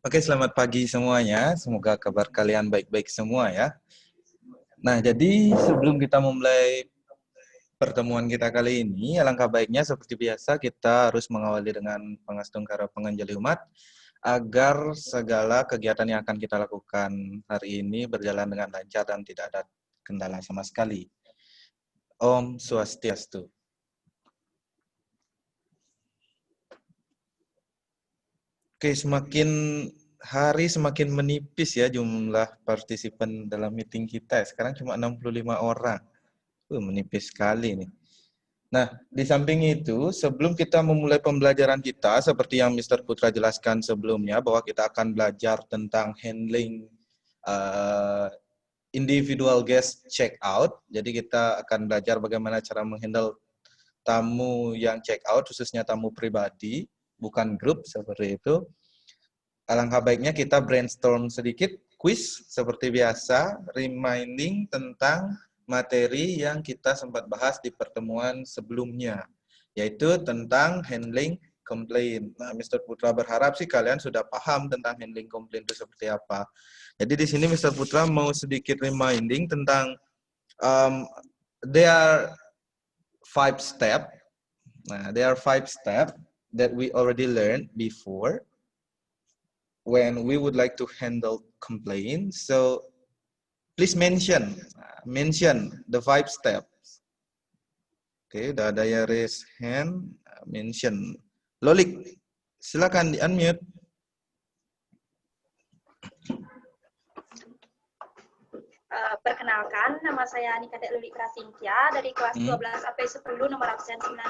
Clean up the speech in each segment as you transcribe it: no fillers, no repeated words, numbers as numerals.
Oke, selamat pagi semuanya. Semoga kabar kalian baik-baik semua ya. Nah, jadi sebelum kita memulai pertemuan kita kali ini, alangkah baiknya seperti biasa kita harus mengawali dengan pangastungkara penganjali umat agar segala kegiatan yang akan kita lakukan hari ini berjalan dengan lancar dan tidak ada kendala sama sekali. Om Swastiastu. Oke, semakin hari semakin menipis ya jumlah partisipan dalam meeting kita. Sekarang cuma 65 orang. Menipis sekali nih. Nah, di samping itu, sebelum kita memulai pembelajaran kita, seperti yang Mr. Putra jelaskan sebelumnya, bahwa kita akan belajar tentang handling individual guest check out. Jadi kita akan belajar bagaimana cara menghandle tamu yang check out, khususnya tamu pribadi, bukan grup seperti itu. Alangkah baiknya kita brainstorm sedikit, quiz seperti biasa, reminding tentang materi yang kita sempat bahas di pertemuan sebelumnya, yaitu tentang handling komplain. Nah, Mr. Putra berharap sih kalian sudah paham tentang handling komplain itu seperti apa. Jadi di sini Mr. Putra mau sedikit reminding tentang there are 5 steps. Nah, there are 5 steps that we already learned before when we would like to handle complaints. So please mention the 5 steps. Oke, udah ada ya raise hand, mention. Lolik, silakan di unmute. Perkenalkan, nama saya Nikadek Luli Prasintia dari kelas 12 AP 10 nomor absen 19.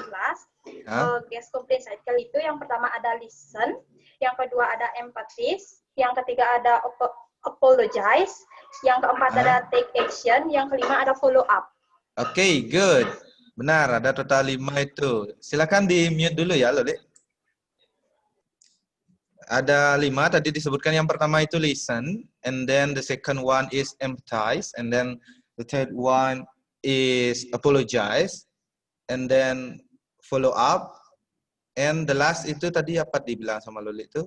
Guest complaint cycle itu yang pertama ada listen, yang kedua ada empathize, yang ketiga ada apologize, yang keempat ada take action, yang kelima ada follow up. Oke, good. Benar, ada total 5 itu. Silakan di mute dulu ya, Luli. Ada 5 tadi disebutkan. Yang pertama itu listen, and then the second one is empathize, and then the third one is apologize, and then follow up, and the last itu tadi apa dibilang sama Luli itu?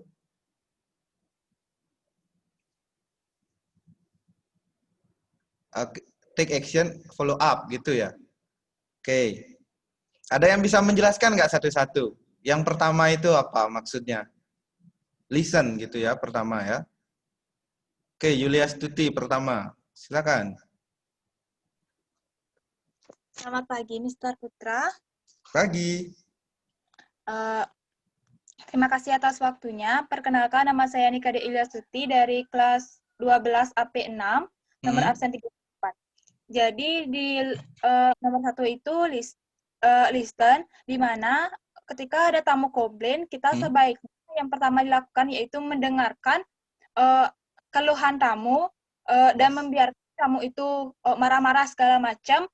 Take action, follow up gitu ya. Oke. Ada yang bisa menjelaskan nggak satu-satu? Yang pertama itu apa maksudnya? Listen gitu ya pertama ya. Oke, Yulia Stuti pertama. Silakan. Selamat pagi, Mr. Putra. Pagi. Terima kasih atas waktunya. Perkenalkan, nama saya Nikade Ilya Stuti dari kelas 12 AP 6, nomor absen 34. Jadi di nomor 1 itu listen, di mana ketika ada tamu komplain, kita sebaiknya yang pertama dilakukan yaitu mendengarkan keluhan tamu dan membiarkan tamu itu marah-marah segala macam.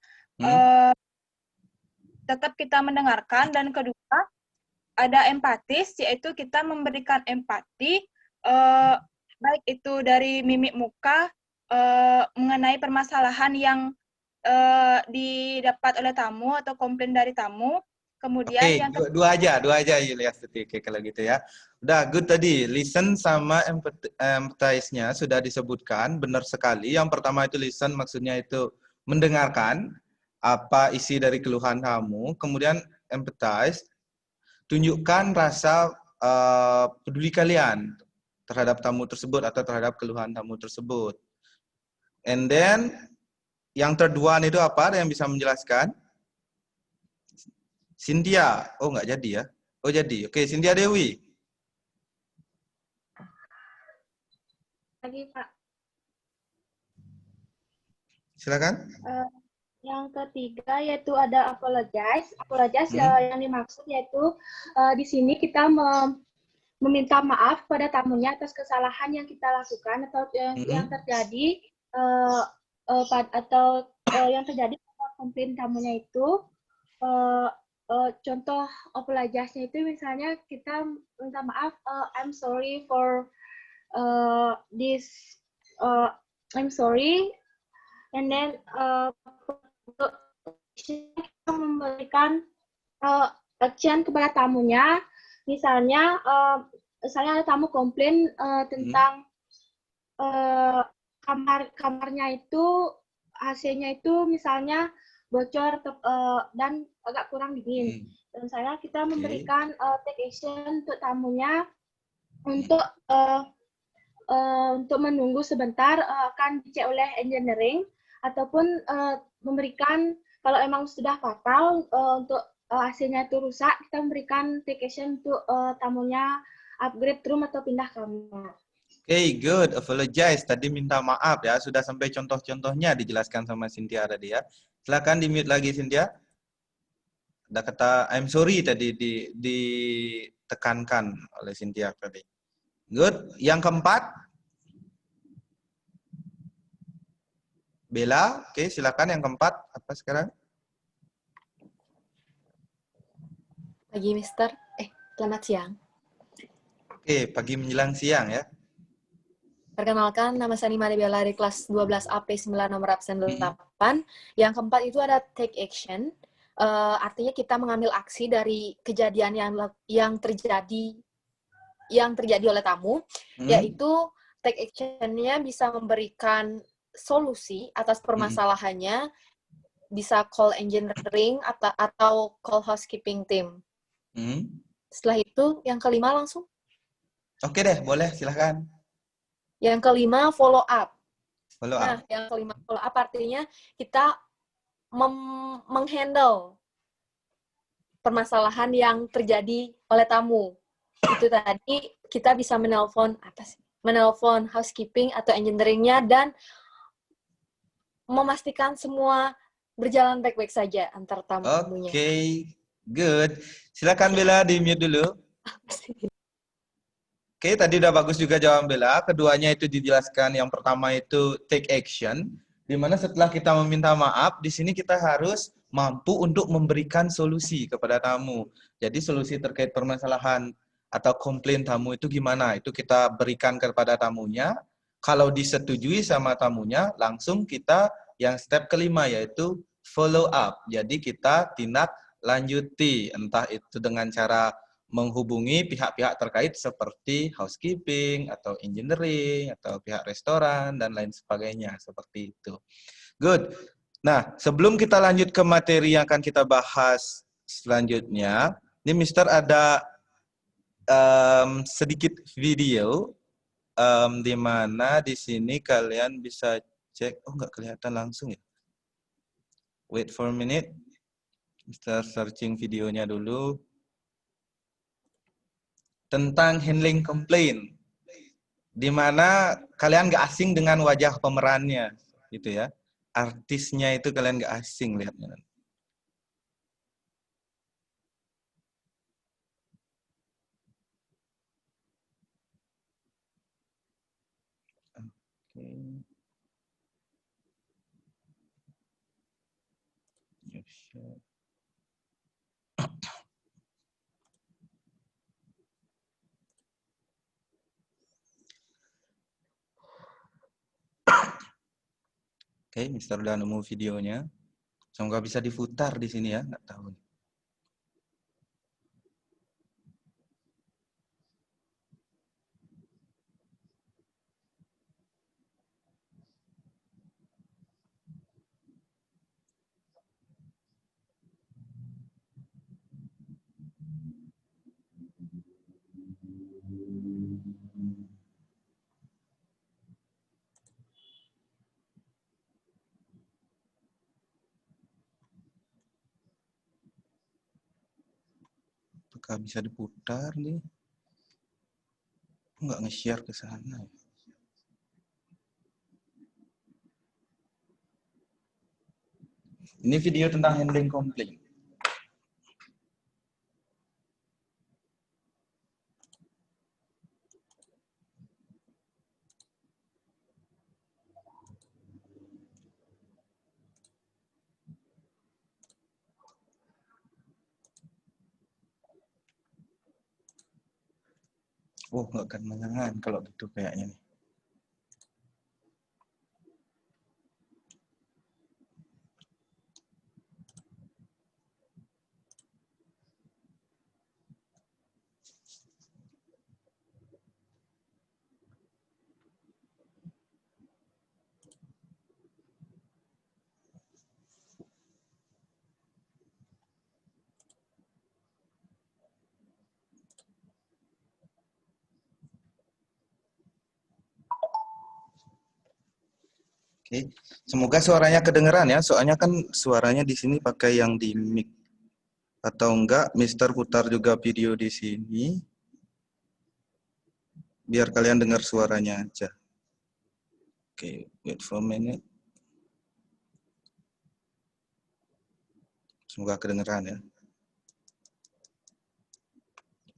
Tetap kita mendengarkan, dan kedua ada empatis, yaitu kita memberikan empati baik itu dari mimik muka mengenai permasalahan yang didapat oleh tamu atau komplain dari tamu. Kemudian yang dua aja Yulia Stuti. Oke, kalau gitu ya. Udah good tadi, listen sama empathize-nya sudah disebutkan, benar sekali. Yang pertama itu listen, maksudnya itu mendengarkan apa isi dari keluhan tamu. Kemudian empathize, tunjukkan rasa peduli kalian terhadap tamu tersebut atau terhadap keluhan tamu tersebut. And then yang third one itu apa? Ada yang bisa menjelaskan? Cynthia. Oh, nggak jadi ya? Oh, jadi. Oke, Cynthia Dewi. Lagi, Pak. Silakan. Yang ketiga yaitu ada apologize. Apologize yang dimaksud yaitu di sini kita meminta maaf pada tamunya atas kesalahan yang kita lakukan atau yang terjadi atau yang terjadi pada komplain tamunya itu. Contoh apologize-nya itu misalnya kita minta maaf, I'm sorry for this, I'm sorry, and then kita memberikan action kepada tamunya, misalnya misalnya ada tamu komplain tentang kamarnya itu AC-nya itu misalnya bocor dan agak kurang dingin. Dan kita memberikan take action untuk tamunya untuk menunggu sebentar, akan dicek oleh engineering ataupun memberikan kalau emang sudah fatal untuk AC-nya itu rusak, kita memberikan take action untuk tamunya upgrade room atau pindah kamar. Okay, good. Apologize. Tadi minta maaf ya. Sudah sampai contoh-contohnya dijelaskan sama Cynthia tadi ya. Silakan di-mute lagi Cynthia. Ada kata I'm sorry tadi ditekankan oleh Cynthia tadi. Good. Yang keempat. Bella. Oke, silakan yang keempat. Apa sekarang? Pagi, Mister. Selamat siang. Oke, pagi menjelang siang ya. Perkenalkan, nama saya Nimade Bella dari kelas 12 AP9 nomor absen 8. Yang keempat itu ada take action. Artinya kita mengambil aksi dari kejadian yang terjadi oleh tamu, yaitu take action-nya bisa memberikan solusi atas permasalahannya, bisa call engineering atau call housekeeping team. Setelah itu, yang kelima langsung. Oke deh, boleh silahkan. Yang kelima, follow up. Nah, yang kelima, follow up artinya kita menghandle permasalahan yang terjadi oleh tamu. Itu tadi kita bisa menelpon housekeeping atau engineering-nya dan memastikan semua berjalan baik-baik saja antar tamunya. Oke, good. Silakan Bella di-mute dulu. Oke, tadi udah bagus juga jawaban Bella. Keduanya itu dijelaskan. Yang pertama itu take action, di mana setelah kita meminta maaf, di sini kita harus mampu untuk memberikan solusi kepada tamu. Jadi solusi terkait permasalahan atau komplain tamu itu gimana? Itu kita berikan kepada tamunya. Kalau disetujui sama tamunya, langsung kita yang step kelima yaitu follow up. Jadi kita tindak lanjuti, entah itu dengan cara menghubungi pihak-pihak terkait seperti housekeeping atau engineering atau pihak restoran dan lain sebagainya seperti itu. Good. Nah, sebelum kita lanjut ke materi yang akan kita bahas selanjutnya, ini Mister ada sedikit video di mana di sini kalian bisa cek. Oh, nggak kelihatan langsung ya. Wait for a minute. Mister searching videonya dulu. Tentang handling complaint, di mana kalian gak asing dengan wajah pemerannya, gitu ya. Artisnya itu kalian gak asing lihatnya. Oke. Oke, Mister udah nemu videonya. Semoga bisa diputar di sini ya, nggak tahu. Apakah bisa diputar nih? Nggak nge-share ke sana. Ini video tentang handling complaint. Oh, nggak akan menyenangkan kalau gitu kayaknya nih. Oke. Semoga suaranya kedengeran ya, soalnya kan suaranya di sini pakai yang di mic. Atau enggak, Mister putar juga video di sini. Biar kalian dengar suaranya aja. Oke, wait for a minute. Semoga kedengeran ya.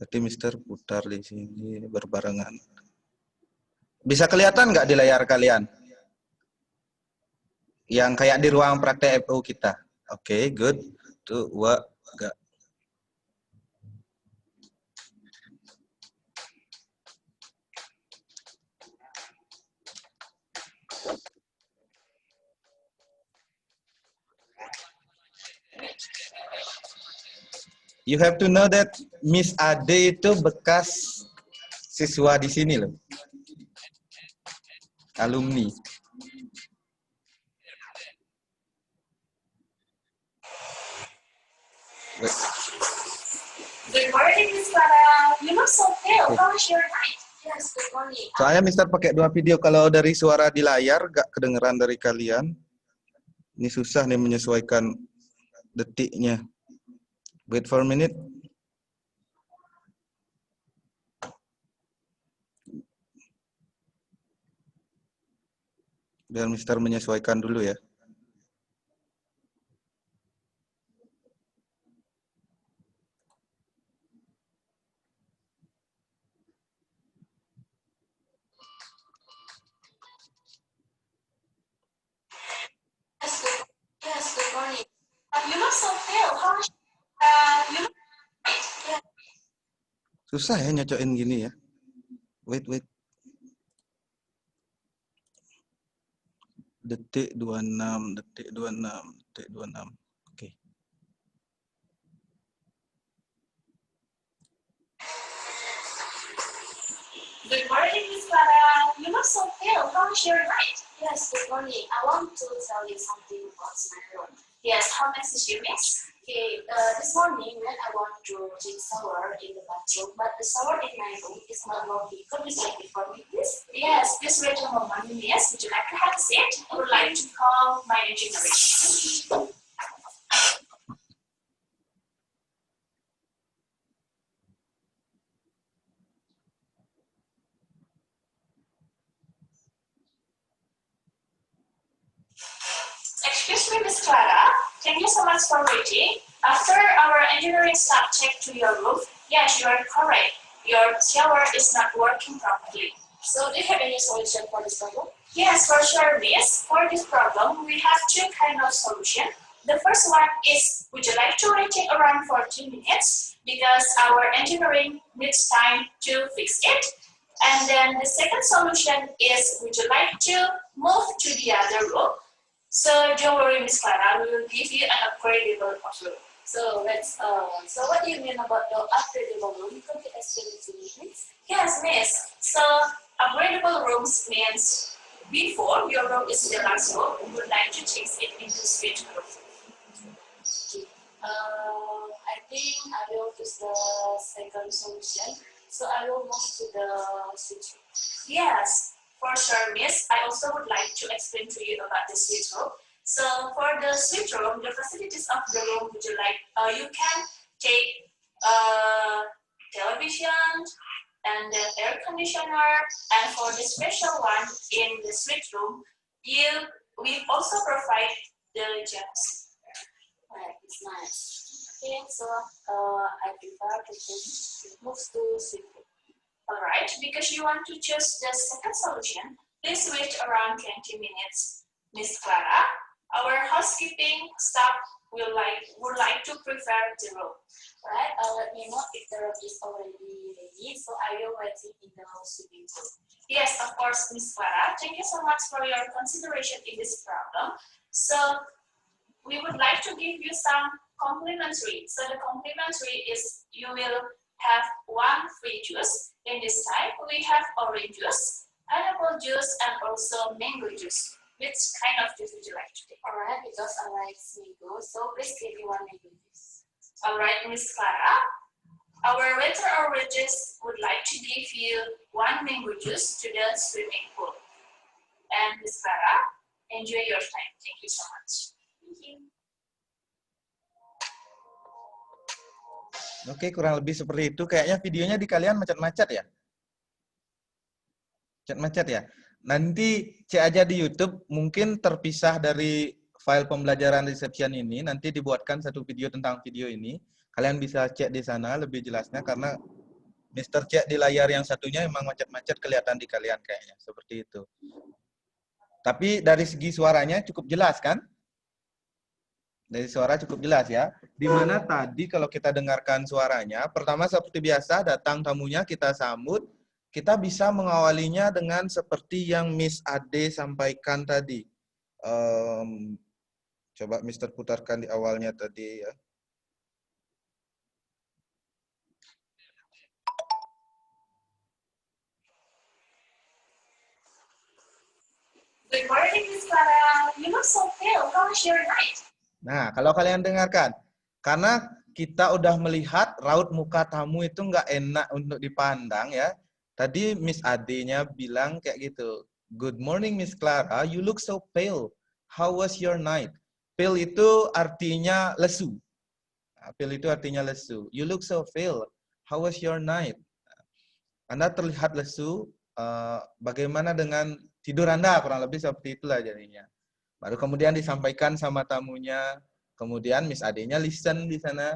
Berarti Mister putar di sini berbarengan. Bisa kelihatan nggak di layar kalian? Yang kayak di ruang praktek FU kita. Oke, good. Tuh, enggak. You have to know that Miss Ade itu bekas siswa di sini loh. Alumni. Good morning, Miss Clara. You look so pale. How was your night? Yes, good morning. Soalnya Mister pakai 2 video, kalau dari suara di layar gak kedengeran dari kalian. Ini susah nih menyesuaikan detiknya. Wait for a minute. Biar Mister menyesuaikan dulu ya. Yes, good morning. You look so pale. How was you look Susah ya nyocokin gini ya. Wait. Detik 26, detik 26, detik 26. Oke. Good morning, Miss Clara. You look so pale. How was your night? Yes, good morning. I want to tell you something about my room. Yes, how nice is your miss? Okay, this morning when I want to take shower in the bathroom, but the shower in my room is not working. Could you check it for me, please? Yes, please wait a moment. Yes, would you like to have a seat? I would like to call my engineer. Excuse me, Miss Clara. Thank you so much for waiting. After our engineering staff checked to your roof, yes, you are correct. Your shower is not working properly. So, do you have any solution for this problem? Yes, for sure, Miss. For this problem, we have two kinds of solution. The first one is, would you like to wait around 40 minutes? Because our engineering needs time to fix it. And then the second solution is, would you like to move to the other room? So don't worry, Miss Clara, we will give you an upgradable room. So what do you mean about the upgradable room? Could you explain it to me, please? Yes, Miss. So upgradable rooms means before your room is the last room, we would like to change it into suite room. I think I will choose the second solution. So I will move to the suite room. Yes. For sure, Miss, I also would like to explain to you about the suite room. So for the suite room, the facilities of the room, would you like, you can take television and the air conditioner, and for the special one in the suite room, we also provide the jacuzzi. Right, it's nice. Okay, so I prefer to move to suite room. Alright, because you want to choose the second solution, please wait around 20 minutes, Miss Clara. Our housekeeping staff would like to prepare the room. Alright, let me know if the room is already ready, so I will wait in the housekeeping room. Yes, of course, Miss Clara. Thank you so much for your consideration in this problem. So, we would like to give you some complimentary. So, the complimentary is you will have one free juice. In this type, we have orange juice, pineapple juice, and also mango juice. Which kind of juice would you like to take? Alright, because I like mango, so please give me one mango juice. Alright, Miss Clara. Our waiter or waitress would like to give you one mango juice to the swimming pool. And Miss Clara, Enjoy your time. Thank you so much. Thank you. Oke, kurang lebih seperti itu. Kayaknya videonya di kalian macet-macet ya? Macet-macet ya? Nanti cek aja di YouTube, mungkin terpisah dari file pembelajaran reception ini, nanti dibuatkan satu video tentang video ini. Kalian bisa cek di sana lebih jelasnya, karena Mister cek di layar yang satunya emang macet-macet kelihatan di kalian kayaknya. Seperti itu. Tapi dari segi suaranya cukup jelas kan? Dari suara cukup jelas ya. Dimana tadi kalau kita dengarkan suaranya, pertama seperti biasa datang tamunya kita sambut, kita bisa mengawalinya dengan seperti yang Miss Ade sampaikan tadi. Coba Mister putarkan di awalnya tadi ya. Good morning, Miss Clara. You look so pale. How was your night? Nah, kalau kalian dengarkan, karena kita udah melihat raut muka tamu itu nggak enak untuk dipandang ya. Tadi Miss Ade-nya bilang kayak gitu. Good morning, Miss Clara. You look so pale. How was your night? Pale itu artinya lesu. Pale itu artinya lesu. You look so pale. How was your night? Anda terlihat lesu. Bagaimana dengan tidur Anda? Kurang lebih seperti itulah jadinya. Baru kemudian disampaikan sama tamunya. Kemudian Miss Ade-nya listen di sana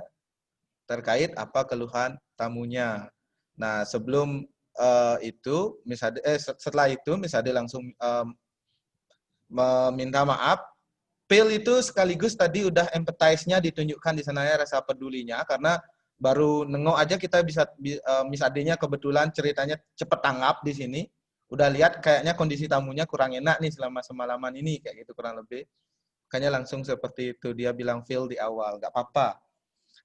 terkait apa keluhan tamunya. Nah, sebelum itu, Miss Ade, setelah itu Miss Ade langsung meminta maaf. Pale itu sekaligus tadi udah empathize-nya ditunjukkan di sana ya, rasa pedulinya, karena baru nengok aja kita bisa Miss Ade-nya kebetulan ceritanya cepet tanggap di sini. Udah lihat kayaknya kondisi tamunya kurang enak nih selama semalaman ini, kayak gitu kurang lebih. Makanya langsung seperti itu, dia bilang feel di awal, nggak apa-apa.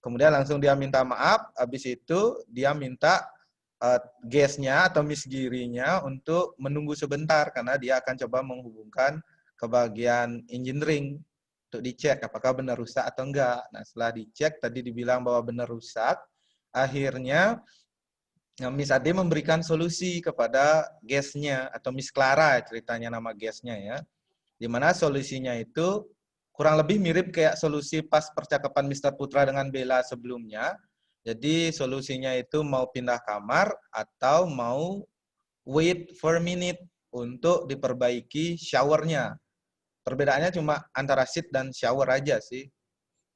Kemudian langsung dia minta maaf, habis itu dia minta guest-nya atau Miss Giri-nya untuk menunggu sebentar, karena dia akan coba menghubungkan ke bagian engineering untuk dicek apakah benar rusak atau enggak. Nah, setelah dicek, tadi dibilang bahwa benar rusak, akhirnya Miss Ade memberikan solusi kepada guest-nya atau Miss Clara ceritanya nama guest-nya ya. Dimana solusinya itu kurang lebih mirip kayak solusi pas percakapan Mr. Putra dengan Bella sebelumnya. Jadi solusinya itu mau pindah kamar atau mau wait for a minute untuk diperbaiki showernya. Perbedaannya cuma antara seat dan shower aja sih.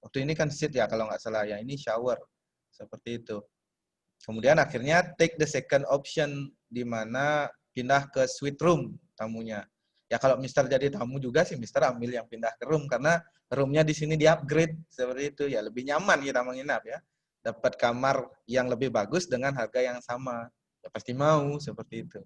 Waktu ini kan seat ya kalau nggak salah ya, ini shower. Seperti itu. Kemudian akhirnya take the second option, di mana pindah ke suite room tamunya. Ya kalau Mister jadi tamu juga sih, Mister ambil yang pindah ke room, karena roomnya di sini di-upgrade, seperti itu. Ya lebih nyaman kita menginap ya. Dapat kamar yang lebih bagus dengan harga yang sama. Ya pasti mau, seperti itu.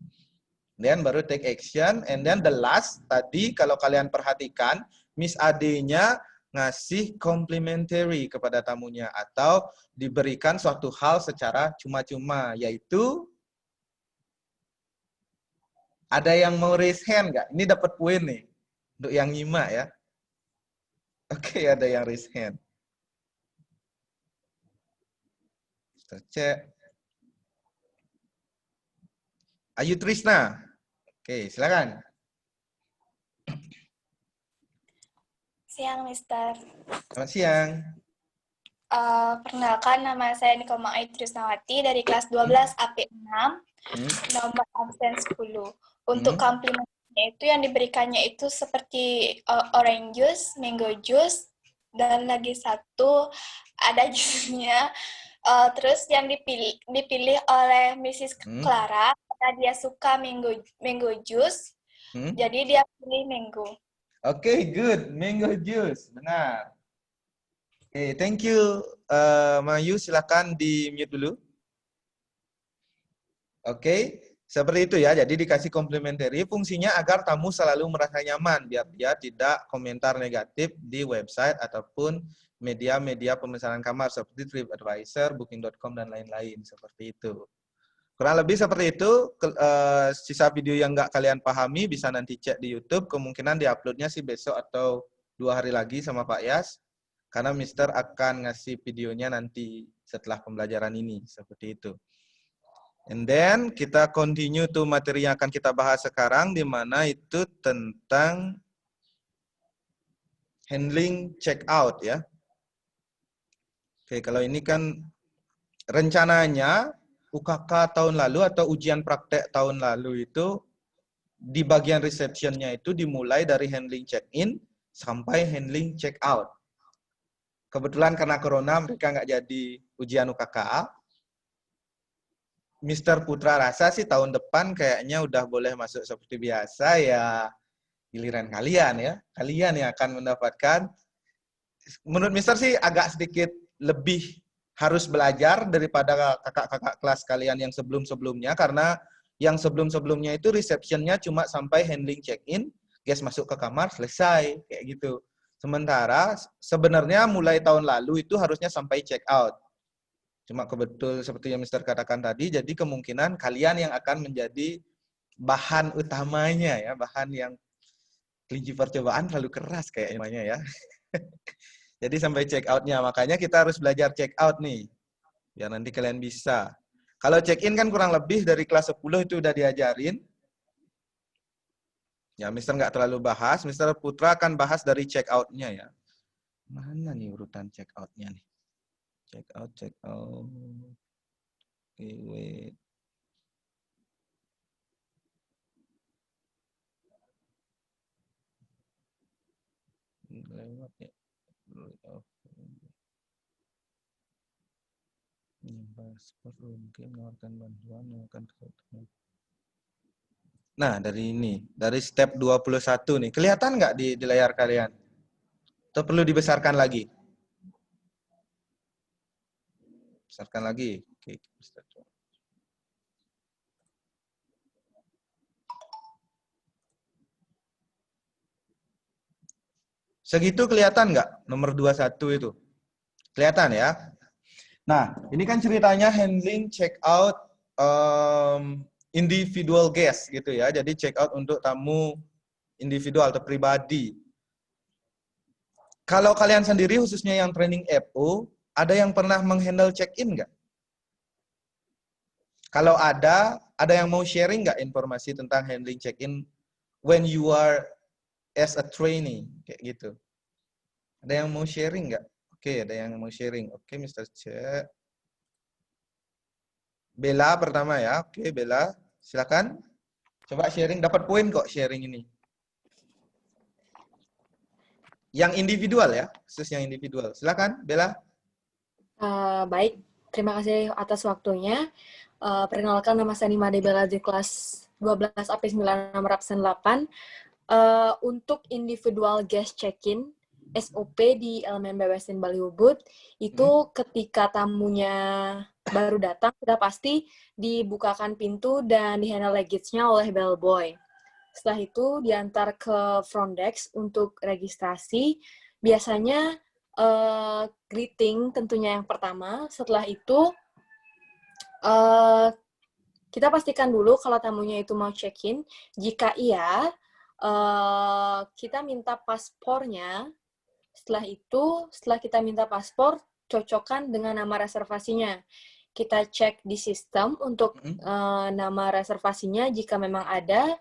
Then baru take action, and then the last, tadi kalau kalian perhatikan, Miss Ade-nya ngasih complimentary kepada tamunya atau diberikan suatu hal secara cuma-cuma, yaitu ada yang mau raise hand nggak? Ini dapat poin nih untuk yang nyimak ya. Oke, ada yang raise hand. Kita cek. Ayu Trisna. Oke, silakan. Siang, Mister. Selamat siang. Perkenalkan, nama saya Nikoma Ayu Trisnawati dari kelas 12 AP6, nomor absen 10. Untuk komplimennya itu yang diberikannya itu seperti orange juice, mango juice, dan lagi satu ada jusnya. Terus yang dipilih oleh Mrs. Clara karena dia suka mango juice, jadi dia pilih mango. Oke, good. Mango juice. Benar. Oke, thank you. Mayu, silakan di-mute dulu. Oke, seperti itu ya. Jadi dikasih complimentary, fungsinya agar tamu selalu merasa nyaman, biar dia tidak komentar negatif di website ataupun media-media pemesanan kamar seperti TripAdvisor, Booking.com, dan lain-lain. Seperti itu. Kurang lebih seperti itu. Sisa video yang nggak kalian pahami bisa nanti cek di YouTube. Kemungkinan di-uploadnya sih besok atau 2 hari lagi sama Pak Yas. Karena Mister akan ngasih videonya nanti setelah pembelajaran ini. Seperti itu. And then kita continue to materi yang akan kita bahas sekarang, di mana itu tentang handling check out ya. Oke, kalau ini kan rencananya UKK tahun lalu atau ujian praktek tahun lalu itu di bagian receptionnya itu dimulai dari handling check-in sampai handling check-out. Kebetulan karena corona mereka nggak jadi ujian UKK. Mr. Putra rasa sih tahun depan kayaknya udah boleh masuk seperti biasa ya. Giliran kalian ya. Kalian yang akan mendapatkan, menurut Mister sih agak sedikit lebih harus belajar daripada kakak-kakak kelas kalian yang sebelum-sebelumnya, karena yang sebelum-sebelumnya itu receptionnya cuma sampai handling check-in, guys masuk ke kamar, selesai, kayak gitu. Sementara sebenarnya mulai tahun lalu itu harusnya sampai check-out. Cuma kebetul seperti yang Mister katakan tadi, jadi kemungkinan kalian yang akan menjadi bahan utamanya ya, bahan yang kelinci percobaan terlalu keras kayaknya ya. Jadi sampai check out-nya, makanya kita harus belajar check out nih. Biar nanti kalian bisa. Kalau check in kan kurang lebih dari kelas 10 itu udah diajarin. Ya, Mister nggak terlalu bahas. Mister Putra akan bahas dari check out-nya ya. Mana nih urutan check out-nya nih? Check out, check out. Oke, wait. Lewat ya. Mungkin menawarkan bantuan, menawarkan kesehatan. Nah, dari ini, dari step 21 nih. Kelihatan nggak di layar kalian? Atau perlu dibesarkan lagi? Besarkan lagi. Oke, segitu kelihatan nggak nomor 21 itu? Kelihatan ya? Nah, ini kan ceritanya handling check out individual guest gitu ya. Jadi check out untuk tamu individual atau pribadi. Kalau kalian sendiri khususnya yang training FO, ada yang pernah menghandle check-in nggak? Kalau ada yang mau sharing nggak informasi tentang handling check-in when you are as a trainee kayak gitu? Ada yang mau sharing nggak? Oke, ada yang mau sharing. Oke, Mr. Cek. Bella pertama ya. Oke, Bella. Silakan. Coba sharing. Dapat poin kok sharing ini. Yang individual ya. Khusus yang individual. Silakan, Bella. Baik. Terima kasih atas waktunya. Perkenalkan, nama saya Nimade Bella di kelas 12 AP9 nomor absen 8. Untuk individual guest check-in, SOP di elemen BWSN Bali Ubud itu ketika tamunya baru datang sudah pasti dibukakan pintu dan dihandle luggage-nya oleh bellboy. Setelah itu diantar ke front desk untuk registrasi. Biasanya greeting tentunya yang pertama. Setelah itu kita pastikan dulu kalau tamunya itu mau check-in. Jika iya, kita minta paspornya. Setelah itu, setelah kita minta paspor, cocokkan dengan nama reservasinya. Kita cek di sistem untuk nama reservasinya. Jika memang ada,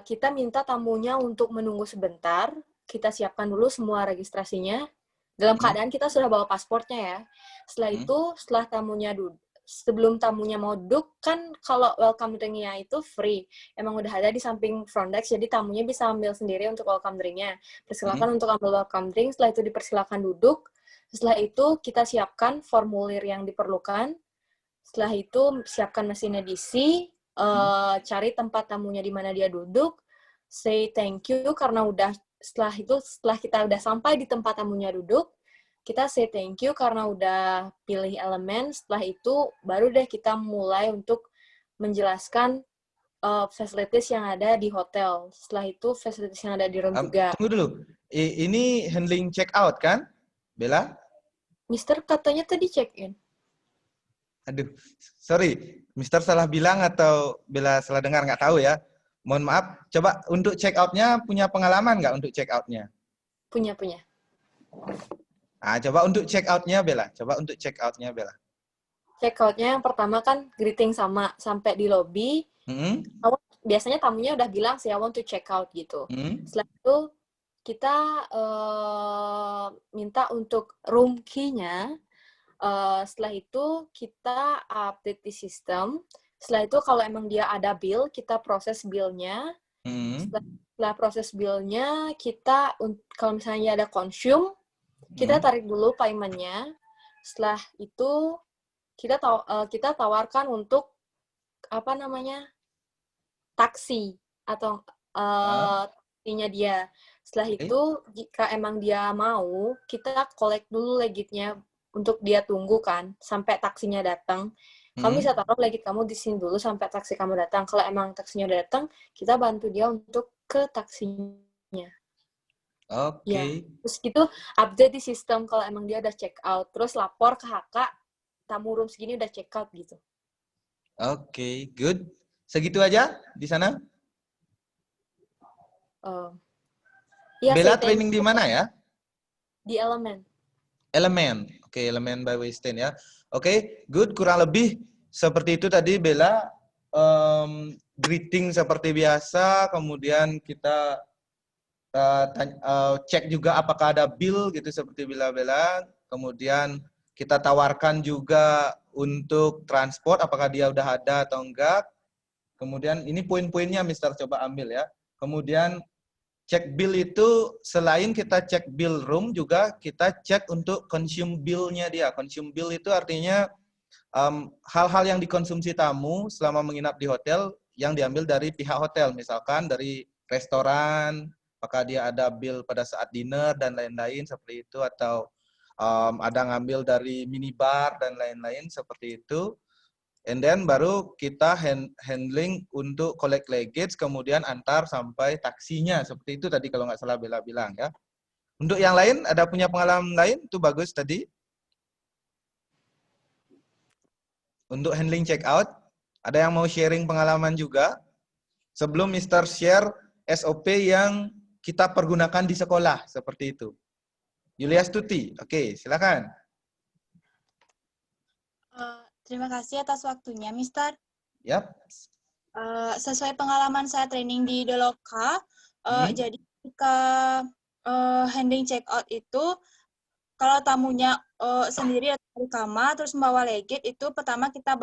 kita minta tamunya untuk menunggu sebentar. Kita siapkan dulu semua registrasinya. Dalam keadaan kita sudah bawa paspornya ya. Setelah itu, setelah tamunya sebelum tamunya mau duduk, kan kalau welcome drink-nya itu free. Emang udah ada di samping front desk, jadi tamunya bisa ambil sendiri untuk welcome drink-nya. Persilakan untuk ambil welcome drink, setelah itu dipersilakan duduk. Setelah itu kita siapkan formulir yang diperlukan. Setelah itu siapkan mesinnya diisi, cari tempat tamunya di mana dia duduk, say thank you karena setelah kita udah sampai di tempat tamunya duduk, kita say thank you karena udah pilih elemen. Setelah itu baru deh kita mulai untuk menjelaskan facilities yang ada di hotel. Setelah itu facilities yang ada di room juga. Tunggu dulu. Ini handling check out kan, Bella? Mister katanya tadi check in. Aduh, sorry. Mister salah bilang atau Bella salah dengar, nggak tahu ya. Mohon maaf. Coba untuk check out-nya punya pengalaman nggak untuk check out-nya? Punya. Nah, coba untuk check out-nya Bella. Check out-nya yang pertama kan greeting sampai di lobby. Biasanya tamunya udah bilang sih, I want to check out gitu. Setelah itu kita minta untuk room key-nya. Setelah itu kita update di sistem. Setelah itu kalau emang dia ada bill, kita proses bill-nya. Setelah proses bill-nya, kita kalau misalnya ada consume, kita tarik dulu payment-nya. Setelah itu kita tawarkan untuk apa namanya, taksi atau taksinya dia. Setelah itu jika emang dia mau, kita collect dulu legitnya untuk dia tunggu kan sampai taksinya datang. Kamu bisa taruh legit kamu di sini dulu sampai taksi kamu datang. Kalau emang taksinya udah datang, kita bantu dia untuk ke taksinya. Oke. Ya. Terus gitu update di sistem kalau emang dia udah check out. Terus lapor ke HK, tamu room segini udah check out gitu. Oke, good. Segitu aja di sana? Ya, Bella training di mana ya? Di Element. Elemen. Oke, Elemen by Westin ya. Oke, good. Kurang lebih seperti itu tadi Bella. Greeting seperti biasa, kemudian kita cek juga apakah ada bill gitu seperti Bella. Kemudian kita tawarkan juga untuk transport, apakah dia udah ada atau enggak. Kemudian ini poin-poinnya Mister coba ambil ya. Kemudian cek bill itu selain kita cek bill room juga kita cek untuk consume bill-nya dia. Consume bill itu artinya hal-hal yang dikonsumsi tamu selama menginap di hotel yang diambil dari pihak hotel. Misalkan dari restoran, apakah dia ada bill pada saat dinner dan lain-lain seperti itu. Atau ada ngambil dari minibar dan lain-lain seperti itu. And then baru kita handling untuk collect luggage, kemudian antar sampai taksinya. Seperti itu tadi kalau nggak salah Bella bilang ya. Untuk yang lain, ada punya pengalaman lain? Itu bagus tadi. Untuk handling check out, ada yang mau sharing pengalaman juga? Sebelum Mr. share SOP yang kita pergunakan di sekolah, seperti itu. Yulia Stuti, oke, silakan. Terima kasih atas waktunya, Mister. Yap. Sesuai pengalaman saya training di Deloka, jadi ketika handling check out itu, kalau tamunya sendiri atau di kamar terus membawa legit itu pertama kita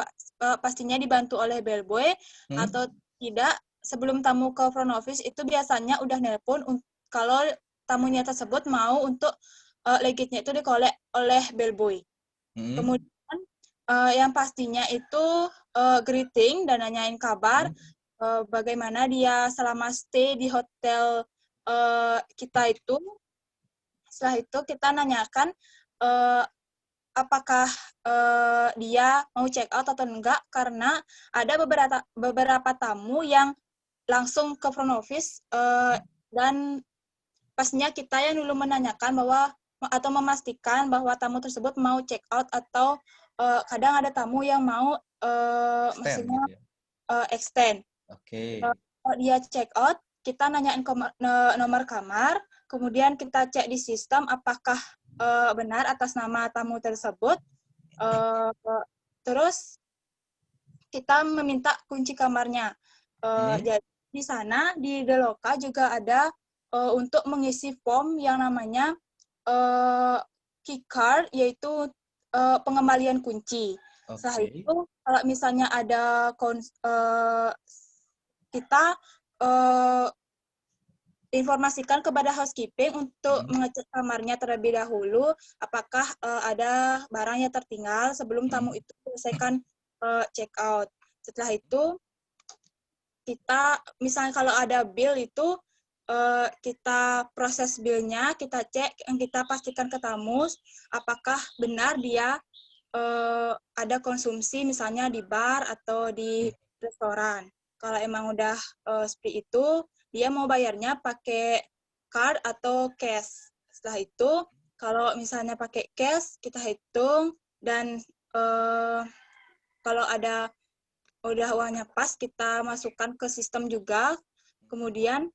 pastinya dibantu oleh bellboy atau tidak sebelum tamu ke front office itu biasanya udah nelpon kalau tamunya tersebut mau untuk legitnya itu dikolek oleh bellboy. Kemudian yang pastinya itu greeting dan nanyain kabar bagaimana dia selama stay di hotel kita itu. Setelah itu kita nanyakan apakah dia mau check out atau enggak, karena ada beberapa tamu yang langsung ke front office dan pastinya kita yang dulu menanyakan bahwa atau memastikan bahwa tamu tersebut mau check out atau kadang ada tamu yang mau maksudnya extend. Oke. Kalau dia check out, kita nanyain nomor kamar, kemudian kita cek di sistem apakah benar atas nama tamu tersebut. Terus kita meminta kunci kamarnya. Jadi di sana di Deloka juga ada untuk mengisi form yang namanya key card, yaitu pengembalian kunci. Setelah itu kalau misalnya ada kita informasikan kepada housekeeping untuk mengecek kamarnya terlebih dahulu apakah ada barang yang tertinggal sebelum tamu itu selesaikan check out. Setelah itu kita misalnya kalau ada bill itu kita proses billnya, kita cek, kita pastikan ke tamu apakah benar dia ada konsumsi misalnya di bar atau di restoran. Kalau emang udah seperti itu, dia mau bayarnya pakai card atau cash. Setelah itu, kalau misalnya pakai cash, kita hitung dan kalau ada udah uangnya pas, kita masukkan ke sistem juga. Kemudian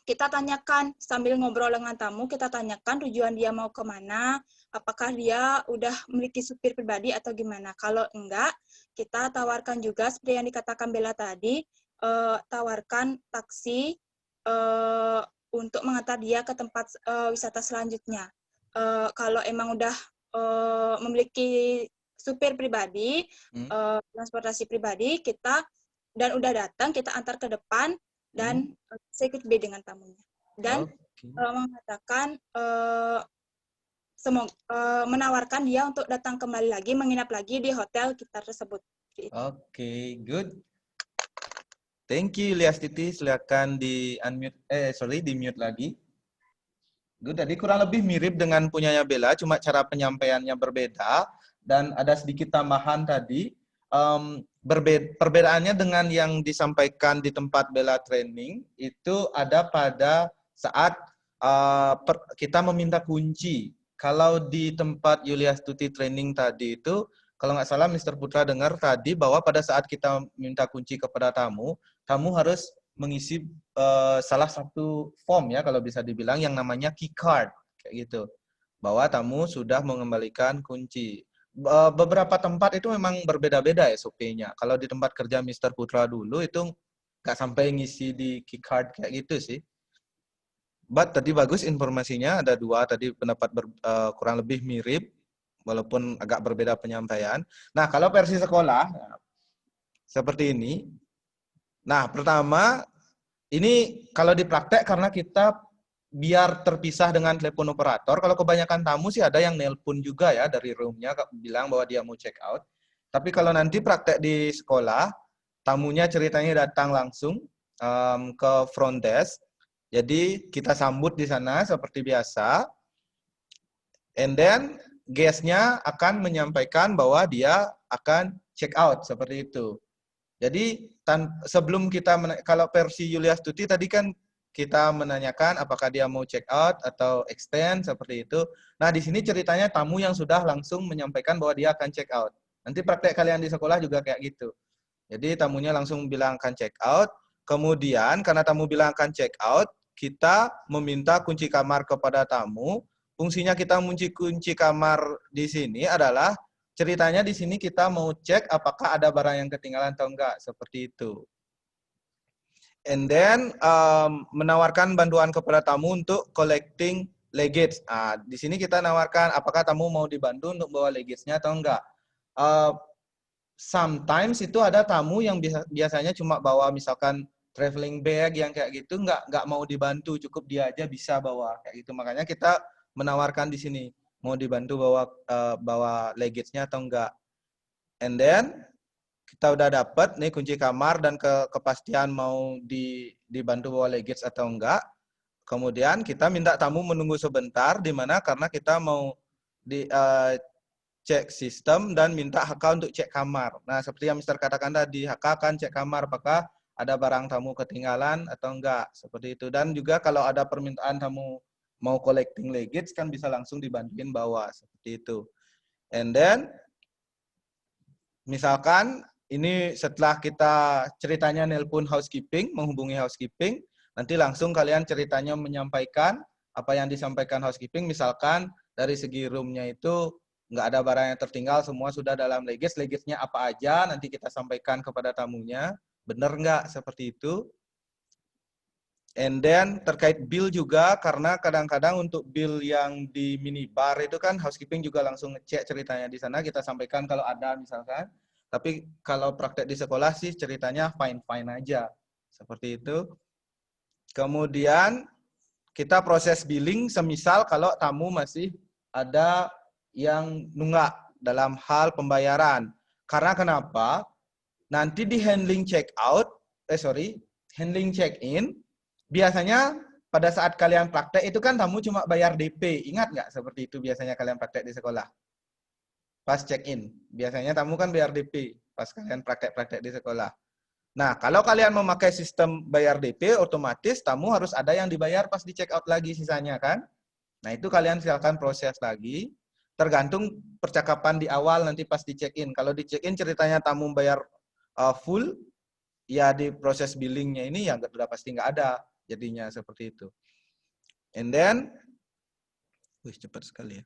kita tanyakan sambil ngobrol dengan tamu, kita tanyakan tujuan dia mau kemana, apakah dia udah memiliki supir pribadi atau gimana. Kalau enggak, kita tawarkan juga seperti yang dikatakan Bella tadi, tawarkan taksi untuk mengantar dia ke tempat wisata selanjutnya. Kalau emang udah memiliki supir pribadi, transportasi pribadi, dan udah datang, kita antar ke depan dan saya ikut B dengan tamunya. Dan mengatakan menawarkan dia untuk datang kembali lagi, menginap lagi di hotel kita tersebut. Oke, good. Thank you, Liastiti. Silakan di unmute, di mute lagi. Good. Tadi kurang lebih mirip dengan punyanya Bella, cuma cara penyampaiannya berbeda dan ada sedikit tambahan tadi. Perbedaannya dengan yang disampaikan di tempat Bella training itu ada pada saat kita meminta kunci. Kalau di tempat Yuliastuti training tadi itu, kalau nggak salah Mr. Putra dengar tadi bahwa pada saat kita minta kunci kepada tamu, tamu harus mengisi salah satu form ya kalau bisa dibilang yang namanya key card kayak gitu. Bahwa tamu sudah mengembalikan kunci. Beberapa tempat itu memang berbeda-beda SOP-nya. Kalau di tempat kerja Mr. Putra dulu itu nggak sampai ngisi di key card kayak gitu sih. But tadi bagus informasinya, ada dua tadi pendapat kurang lebih mirip, walaupun agak berbeda penyampaian. Nah, kalau versi sekolah, seperti ini. Nah, pertama, ini kalau di praktek karena kita biar terpisah dengan telepon operator, kalau kebanyakan tamu sih ada yang nelpon juga ya dari roomnya, bilang bahwa dia mau check out. Tapi kalau nanti praktek di sekolah, tamunya ceritanya datang langsung ke front desk. Jadi kita sambut di sana seperti biasa. And then guest-nya akan menyampaikan bahwa dia akan check out seperti itu. Jadi sebelum kita kalau versi Yuliastuti tadi kan kita menanyakan apakah dia mau check out atau extend seperti itu. Nah, di sini ceritanya tamu yang sudah langsung menyampaikan bahwa dia akan check out. Nanti praktek kalian di sekolah juga kayak gitu. Jadi tamunya langsung bilang akan check out. Kemudian karena tamu bilang akan check out, kita meminta kunci kamar kepada tamu. Fungsinya kita kunci kamar di sini adalah ceritanya di sini kita mau cek apakah ada barang yang ketinggalan atau enggak, seperti itu. And then menawarkan bantuan kepada tamu untuk collecting luggage. Di sini kita nawarkan apakah tamu mau dibantu untuk bawa luggage-nya atau enggak. Sometimes itu ada tamu yang biasanya cuma bawa misalkan traveling bag yang kayak gitu, nggak mau dibantu, cukup dia aja bisa bawa kayak gitu. Makanya kita menawarkan di sini mau dibantu bawa luggage-nya atau enggak. And then kita udah dapat nih kunci kamar dan kepastian mau dibantu bawa luggage atau enggak. Kemudian kita minta tamu menunggu sebentar, di mana karena kita mau cek sistem dan minta HK untuk cek kamar. Nah, seperti yang Mr. katakan tadi, HK akan cek kamar apakah ada barang tamu ketinggalan atau enggak, seperti itu. Dan juga kalau ada permintaan tamu mau collecting luggage kan bisa langsung dibantuin bawa, seperti itu. And then misalkan ini setelah kita ceritanya nelpon housekeeping, menghubungi housekeeping, nanti langsung kalian ceritanya menyampaikan apa yang disampaikan housekeeping, misalkan dari segi roomnya itu nggak ada barang yang tertinggal, semua sudah dalam luggage, luggage-nya apa aja, nanti kita sampaikan kepada tamunya, benar nggak seperti itu. And then terkait bill juga, karena kadang-kadang untuk bill yang di minibar itu kan housekeeping juga langsung ngecek ceritanya di sana, kita sampaikan kalau ada misalkan. Tapi kalau praktek di sekolah sih ceritanya fine-fine aja. Seperti itu. Kemudian kita proses billing semisal kalau tamu masih ada yang nunggak dalam hal pembayaran. Karena kenapa? Nanti di handling handling check-in, biasanya pada saat kalian praktek itu kan tamu cuma bayar DP. Ingat nggak seperti itu biasanya kalian praktek di sekolah? Pas check-in. Biasanya tamu kan bayar DP pas kalian praktek-praktek di sekolah. Nah, kalau kalian memakai sistem bayar DP, otomatis tamu harus ada yang dibayar pas di check-out lagi sisanya kan? Nah, itu kalian silakan proses lagi. Tergantung percakapan di awal nanti pas di check-in. Kalau di check-in ceritanya tamu bayar full, ya di proses billingnya ini yang udah pasti nggak ada. Jadinya seperti itu. And then, cepat sekali ya.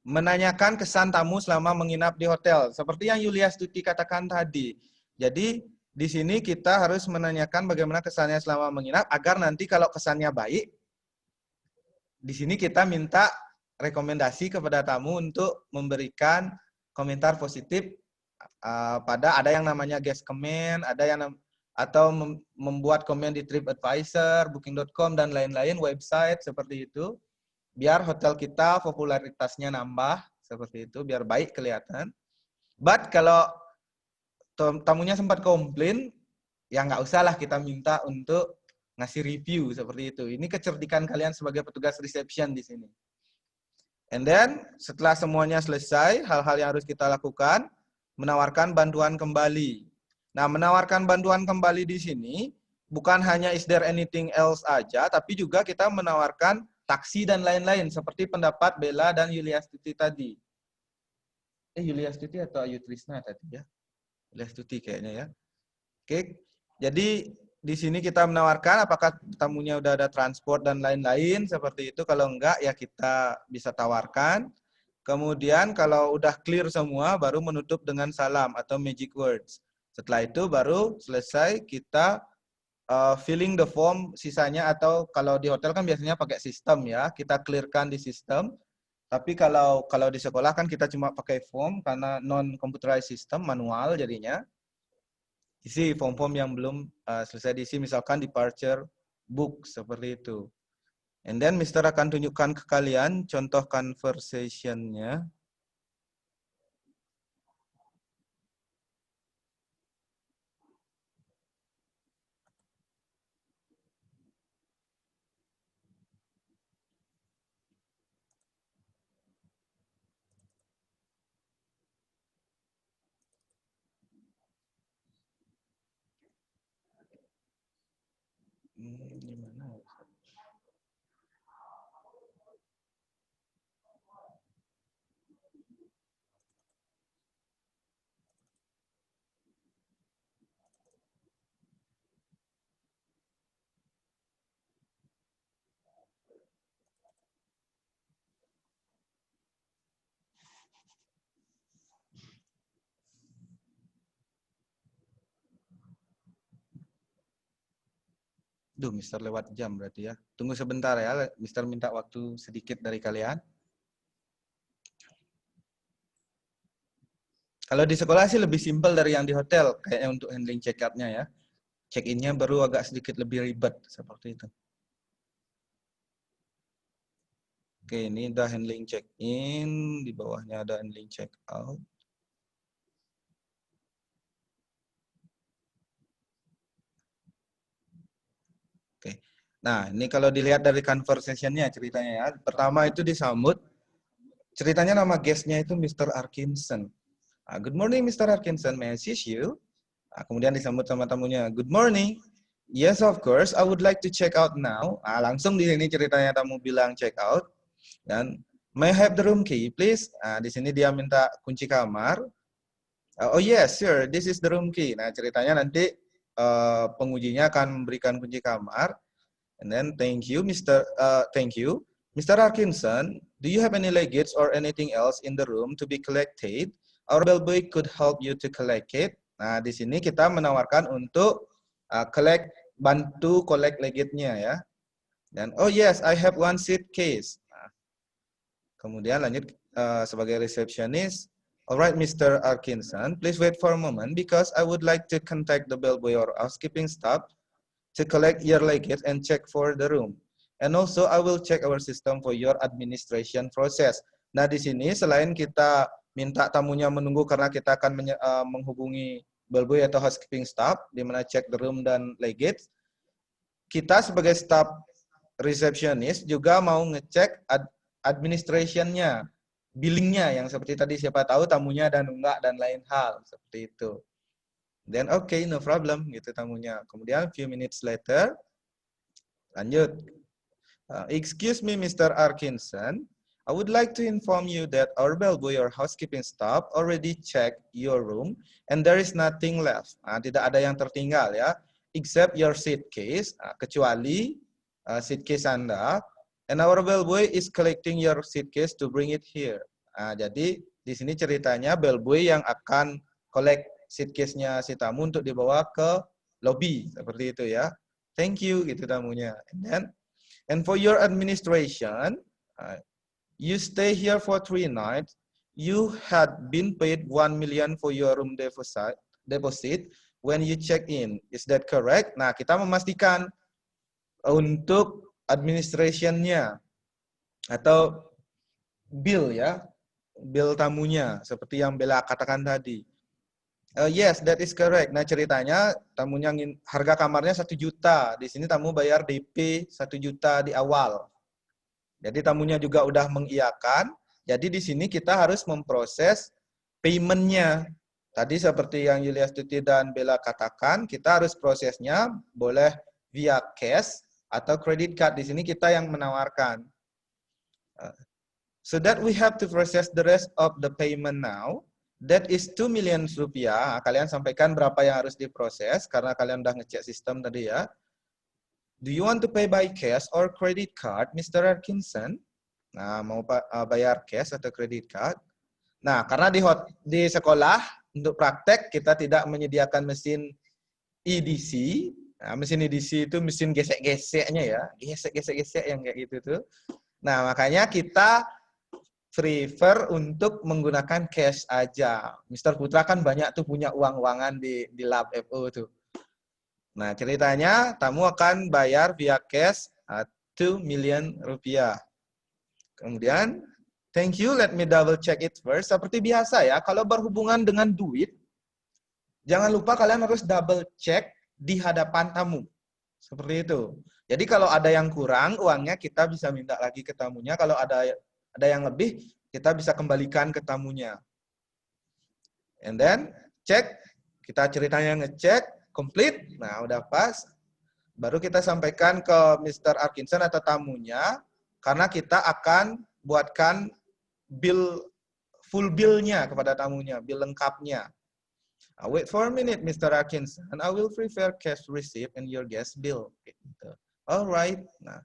menanyakan kesan tamu selama menginap di hotel. Seperti yang Yulia Stuti katakan tadi. Jadi, di sini kita harus menanyakan bagaimana kesannya selama menginap, agar nanti kalau kesannya baik, di sini kita minta rekomendasi kepada tamu untuk memberikan komentar positif pada ada yang namanya guest comment, ada yang atau membuat komen di TripAdvisor, Booking.com dan lain-lain website seperti itu, biar hotel kita popularitasnya nambah seperti itu, biar baik kelihatan. But kalau tamunya sempat komplain, ya nggak usah lah kita minta untuk ngasih review seperti itu. Ini kecerdikan kalian sebagai petugas reception di sini. And then setelah semuanya selesai, hal-hal yang harus kita lakukan, menawarkan bantuan kembali. Nah, menawarkan bantuan kembali di sini bukan hanya is there anything else aja, tapi juga kita menawarkan taksi dan lain-lain seperti pendapat Bella dan Yulia Stuti tadi. Yulia Stuti atau Ayu Trisna tadi ya? Yulia Stuti kayaknya ya. Oke. Jadi di sini kita menawarkan apakah tamunya udah ada transport dan lain-lain seperti itu. Kalau enggak ya kita bisa tawarkan. Kemudian kalau udah clear semua baru menutup dengan salam atau magic words. Setelah itu baru selesai kita filling the form sisanya, atau kalau di hotel kan biasanya pakai sistem ya, kita clearkan di sistem. Tapi kalau di sekolah kan kita cuma pakai form karena non computerized system, manual jadinya. Isi form-form yang belum selesai diisi, misalkan departure book seperti itu. And then Mr. akan tunjukkan ke kalian contoh conversation-nya. Gimana? Duh, Mister lewat jam berarti ya. Tunggu sebentar ya, Mister minta waktu sedikit dari kalian. Kalau di sekolah sih lebih simpel dari yang di hotel, kayaknya untuk handling check-up-nya ya. Check-in-nya baru agak sedikit lebih ribet, seperti itu. Oke, ini udah handling check-in, di bawahnya ada handling check-out. Oke. Nah, ini kalau dilihat dari conversation-nya ceritanya ya. Pertama itu disambut. Ceritanya nama guest-nya itu Mr. Arkinson. Good morning Mr. Arkinson, may I assist you? Kemudian disambut sama tamunya. Good morning. Yes, of course. I would like to check out now. Langsung di sini ceritanya tamu bilang check out. Dan may I have the room key, please? Di sini dia minta kunci kamar. Oh yes, sure. This is the room key. Nah, ceritanya nanti pengujinya akan memberikan kunci kamar. And then thank you, Mr. Arkinson. Do you have any luggage or anything else in the room to be collected? Our bellboy could help you to collect it. Nah, di sini kita menawarkan untuk bantu collect luggage-nya ya. Dan oh yes, I have one suitcase. Nah, kemudian lanjut sebagai receptionist. Alright, Mr. Arkinson, please wait for a moment because I would like to contact the bellboy or housekeeping staff to collect your luggage and check for the room. And also I will check our system for your administration process. Nah, di sini selain kita minta tamunya menunggu karena kita akan menghubungi bellboy atau housekeeping staff di mana cek the room dan luggage, kita sebagai staff receptionist juga mau ngecek administration-nya, billing-nya yang seperti tadi, siapa tahu tamunya ada nunggak dan lain hal seperti itu. Then okay, no problem gitu tamunya. Kemudian few minutes later, lanjut. Excuse me, Mr. Arkinson. I would like to inform you that our bellboy or housekeeping staff already checked your room and there is nothing left. Tidak ada yang tertinggal ya, except your suitcase, kecuali suitcase Anda. And our bellboy is collecting your suitcase to bring it here. Nah, jadi di sini ceritanya bellboy yang akan collect suitcase-nya si tamu untuk dibawa ke lobby seperti itu ya. Thank you gitu tamunya. And for your administration, you stay here for 3 nights. You had been paid 1 million for your room deposit when you check in. Is that correct? Nah, kita memastikan untuk administration-nya atau bill ya, bill tamunya seperti yang Bella katakan tadi. Yes, that is correct. Nah, ceritanya tamunya harga kamarnya 1 juta. Di sini tamu bayar DP 1 juta di awal. Jadi tamunya juga udah mengiyakan. Jadi di sini kita harus memproses payment-nya. Tadi seperti yang Yuliastuti dan Bella katakan, kita harus prosesnya boleh via cash atau credit card. Di sini kita yang menawarkan. So that we have to process the rest of the payment now. That is 2 million rupiah. Kalian sampaikan berapa yang harus diproses karena kalian udah ngecek sistem tadi ya. Do you want to pay by cash or credit card, Mr. Atkinson? Nah, mau bayar cash atau credit card? Nah, karena di sekolah untuk praktek kita tidak menyediakan mesin EDC. Nah, mesin EDC itu mesin gesek-geseknya ya, gesek-gesek yang kayak gitu tuh. Nah, makanya kita prefer untuk menggunakan cash aja. Mr. Putra kan banyak tuh punya uang-uangan di lab FO tuh. Nah, ceritanya tamu akan bayar via cash 2 million rupiah. Kemudian, thank you, let me double check it first. Seperti biasa ya, kalau berhubungan dengan duit, jangan lupa kalian harus double check di hadapan tamu. Seperti itu. Jadi kalau ada yang kurang uangnya, kita bisa minta lagi ke tamunya. Kalau ada yang lebih, kita bisa kembalikan ke tamunya. And then, cek. Kita ceritanya ngecek, complete. Nah, udah pas. Baru kita sampaikan ke Mr. Atkinson atau tamunya, karena kita akan buatkan full bill-nya kepada tamunya, bill lengkapnya. Wait for a minute, Mr. Atkinson, and I will prepare cash receipt and your guest bill. Gitu. Alright. Nah,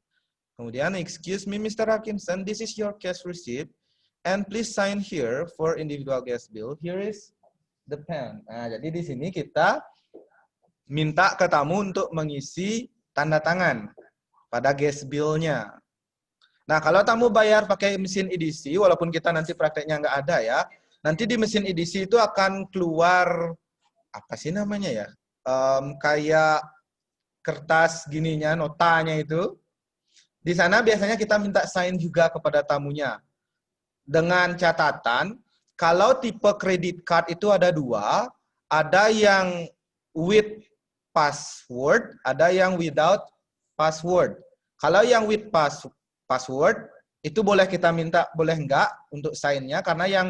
kemudian, excuse me, Mr. Atkinson, this is your cash receipt, and please sign here for individual guest bill. Here is the pen. Nah, jadi di sini kita minta ke tamu untuk mengisi tanda tangan pada guest bill-nya. Nah, kalau tamu bayar pakai mesin EDC, walaupun kita nanti prakteknya nggak ada ya, nanti di mesin EDC itu akan keluar, apa sih namanya ya, kayak kertas gininya, notanya itu. Di sana biasanya kita minta sign juga kepada tamunya. Dengan catatan, kalau tipe credit card itu ada 2, ada yang with password, ada yang without password. Kalau yang with password, itu boleh kita minta, boleh enggak untuk sign-nya, karena yang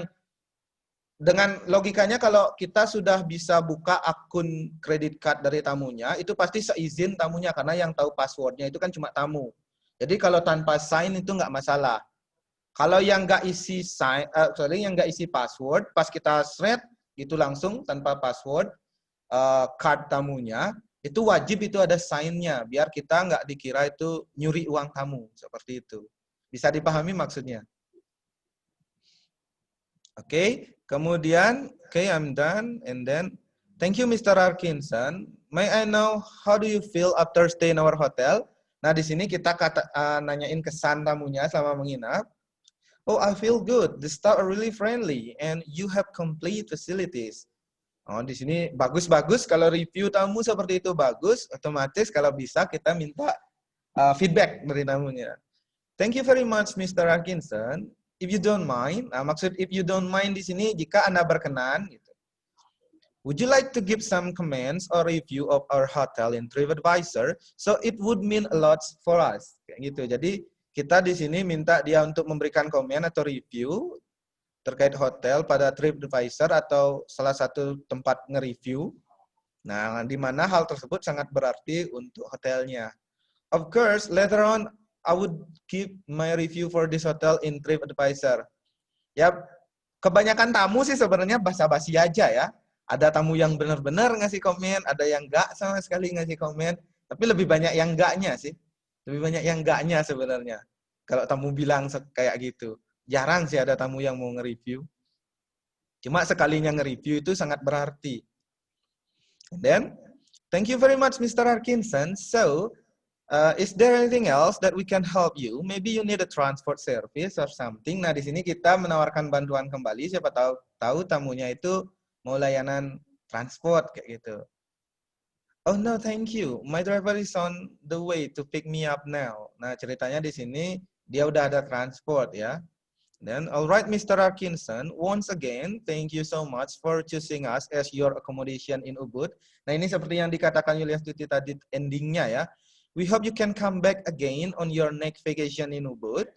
dengan logikanya kalau kita sudah bisa buka akun credit card dari tamunya, itu pasti seizin tamunya, karena yang tahu passwordnya itu kan cuma tamu. Jadi kalau tanpa sign itu enggak masalah. Kalau yang enggak isi yang enggak isi password, pas kita shred itu langsung tanpa password card tamunya, itu wajib itu ada sign-nya, biar kita nggak dikira itu nyuri uang tamu, seperti itu. Bisa dipahami maksudnya? Oke, kemudian, I'm done, and then, thank you Mr. Atkinson. May I know, how do you feel after stay in our hotel? Nah, di sini kita nanyain kesan tamunya selama menginap. Oh, I feel good. The staff are really friendly, and you have complete facilities. Oh, di sini bagus-bagus. Kalau review tamu seperti itu bagus, otomatis kalau bisa kita minta feedback dari tamunya. Thank you very much, Mr. Atkinson. If you don't mind, maksud if you don't mind di sini jika Anda berkenan, gitu. Would you like to give some comments or review of our hotel in TripAdvisor? So it would mean a lot for us. Kayak gitu. Jadi kita di sini minta dia untuk memberikan komen atau review terkait hotel pada TripAdvisor atau salah satu tempat nge-review. Nah, di mana hal tersebut sangat berarti untuk hotelnya. Of course, later on, I would give my review for this hotel in TripAdvisor. Ya, kebanyakan tamu sih sebenarnya basa-basi aja ya. Ada tamu yang benar-benar ngasih komen, ada yang enggak sama sekali ngasih komen. Tapi lebih banyak yang enggaknya sih. Lebih banyak yang enggaknya sebenarnya. Kalau tamu bilang kayak gitu. jarang sih ada tamu yang mau nge-review. Cuma sekalinya nge-review itu sangat berarti. And then, thank you very much, Mr. Arkinson. So, is there anything else that we can help you? Maybe you need a transport service or something. Nah, di sini kita menawarkan bantuan kembali. Siapa tahu tamunya itu mau layanan transport kayak gitu. Oh no, thank you. My driver is on the way to pick me up now. Nah, ceritanya di sini dia udah ada transport ya. Then, alright, Mr. Arkinson, once again, thank you so much for choosing us as your accommodation in Ubud. Nah, ini seperti yang dikatakan Yuliastuti tadi endingnya ya. We hope you can come back again on your next vacation in Ubud.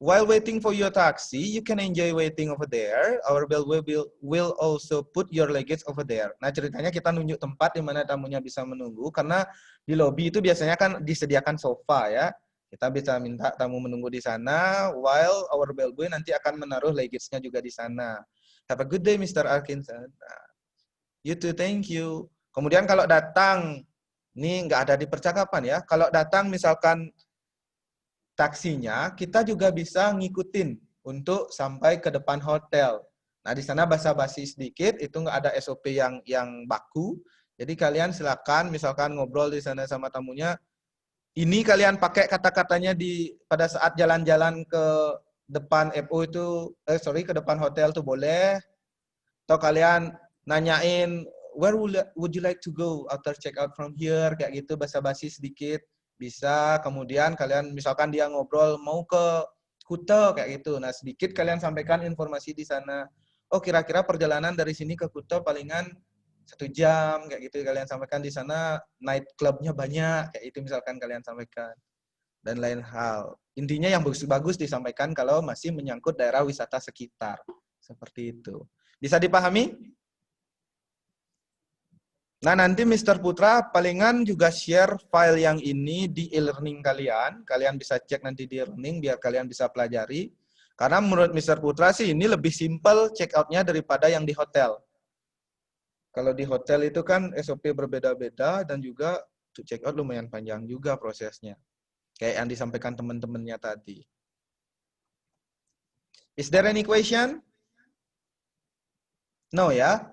While waiting for your taxi, you can enjoy waiting over there. Our bell will also put your luggage over there. Nah, ceritanya kita nunjuk tempat di mana tamunya bisa menunggu, karena di lobi itu biasanya kan disediakan sofa ya. Kita bisa minta tamu menunggu di sana, while our bellboy nanti akan menaruh luggage-nya juga di sana. Have a good day, Mr. Arkinson. Nah, you too, thank you. Kemudian kalau datang, ini nggak ada di percakapan ya. Kalau datang misalkan taksinya, kita juga bisa ngikutin untuk sampai ke depan hotel. Nah, di sana basa-basi sedikit, itu nggak ada SOP yang baku. Jadi kalian silakan misalkan ngobrol di sana sama tamunya. Ini kalian pakai kata-katanya pada saat jalan-jalan ke depan FO itu, ke depan hotel tuh boleh. Atau kalian nanyain, where would you like to go after check out from here, kayak gitu, basa-basi sedikit. Bisa, kemudian kalian misalkan dia ngobrol mau ke Kuta kayak gitu. Nah, sedikit kalian sampaikan informasi di sana. Oh, kira-kira perjalanan dari sini ke Kuta palingan 1 jam kayak gitu. Kalian sampaikan di sana night clubnya banyak kayak itu misalkan kalian sampaikan. Dan lain hal. Intinya yang bagus-bagus disampaikan kalau masih menyangkut daerah wisata sekitar. Seperti itu. Bisa dipahami? Nah, nanti Mr. Putra palingan juga share file yang ini di e-learning kalian. Kalian bisa cek nanti di e-learning biar kalian bisa pelajari. Karena menurut Mr. Putra sih ini lebih simple check out-nya daripada yang di hotel. Kalau di hotel itu kan SOP berbeda-beda dan juga untuk check out lumayan panjang juga prosesnya. Kayak yang disampaikan teman-temannya tadi. Is there any question? No ya?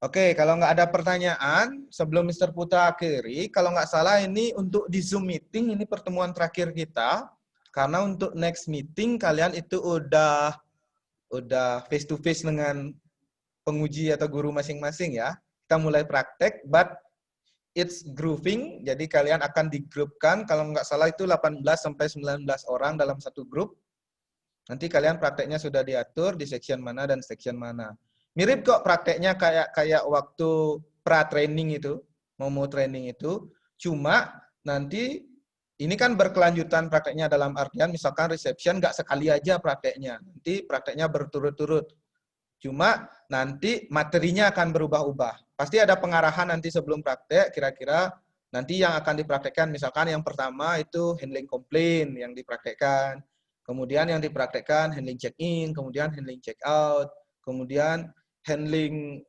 Oke, kalau nggak ada pertanyaan, sebelum Mr. Putra akhiri, kalau nggak salah ini untuk di Zoom meeting, ini pertemuan terakhir kita. Karena untuk next meeting, kalian itu udah face to face dengan penguji atau guru masing-masing ya. Kita mulai praktek, but it's grouping, jadi kalian akan digrupkan, kalau nggak salah itu 18-19 orang dalam satu grup. Nanti kalian prakteknya sudah diatur di section mana dan section mana. Mirip kok prakteknya kayak waktu pra-training itu, mau training itu. Cuma nanti ini kan berkelanjutan prakteknya dalam artian misalkan reception nggak sekali aja prakteknya. Nanti prakteknya berturut-turut. Cuma nanti materinya akan berubah-ubah. Pasti ada pengarahan nanti sebelum praktek, kira-kira nanti yang akan dipraktekkan. Misalkan yang pertama itu handling komplain yang dipraktekkan. Kemudian yang dipraktekkan handling check-in, kemudian handling check-out, kemudian handling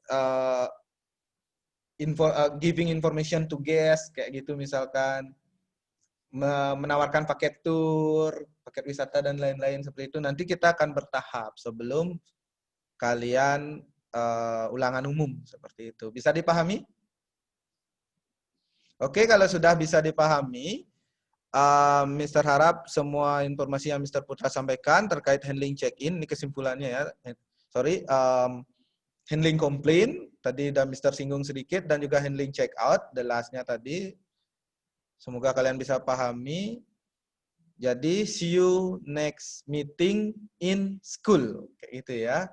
giving information to guests kayak gitu misalkan, menawarkan paket tour, paket wisata dan lain-lain seperti itu. Nanti kita akan bertahap sebelum kalian ulangan umum seperti itu. Bisa dipahami? Oke, kalau sudah bisa dipahami, Mr. harap semua informasi yang Mr. Putra sampaikan terkait handling check-in, ini kesimpulannya ya. Handling complaint, tadi udah Mr. singgung sedikit, dan juga handling check out, the last-nya tadi. Semoga kalian bisa pahami. Jadi, see you next meeting in school. Kayak gitu ya.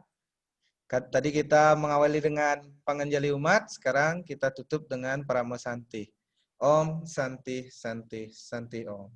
Tadi kita mengawali dengan panganjali umat, sekarang kita tutup dengan Paramo Santi. Om Santi Santi Santi Om.